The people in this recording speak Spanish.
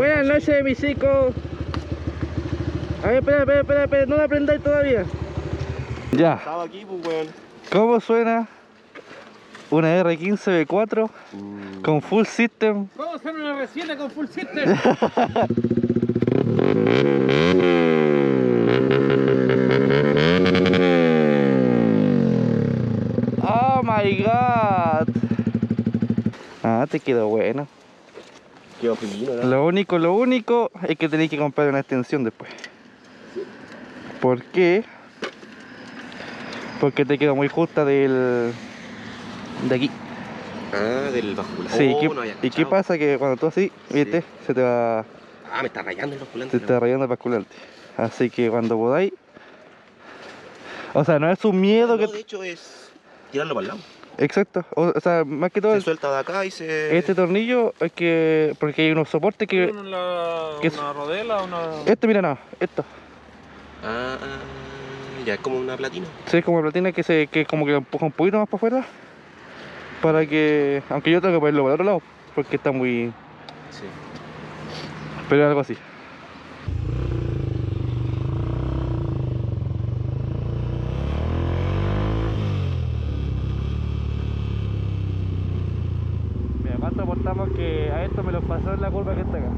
Buenas noches, mis chicos. A ver, espera, no la aprendáis todavía. Ya. Estaba aquí, pues, weón. ¿Cómo suena una R15 V4 con full system? ¿Cómo suena una R7 con full system? Oh my god. Ah, te quedó bueno. Quedó fino, ¿no? Lo único es que tenéis que comprar una extensión después. ¿Por qué? Porque te quedó muy justa de aquí. Ah, del basculante. Sí, ¿y ¿y qué pasa? Que cuando tú así, viste, Sí. se te va... Ah, me está rayando el basculante. Se está rayando el basculante. Así que cuando podáis... O sea, no es un miedo No, que... de hecho es tirarlo para el lado. Exacto. O sea, más que todo... Se suelta de acá y se... Este tornillo es que... Porque hay unos soportes que... Una rodela, una... Este, mira, no, esto. Ah, ya es como una platina. Sí, es como platina que como que lo empuja un poquito más para afuera. Para que... Aunque yo tengo que ponerlo para el otro lado. Porque está muy... Sí. Pero es algo así. Mira, ¿cuánto apostamos que a esto me lo pasó en la curva que está acá?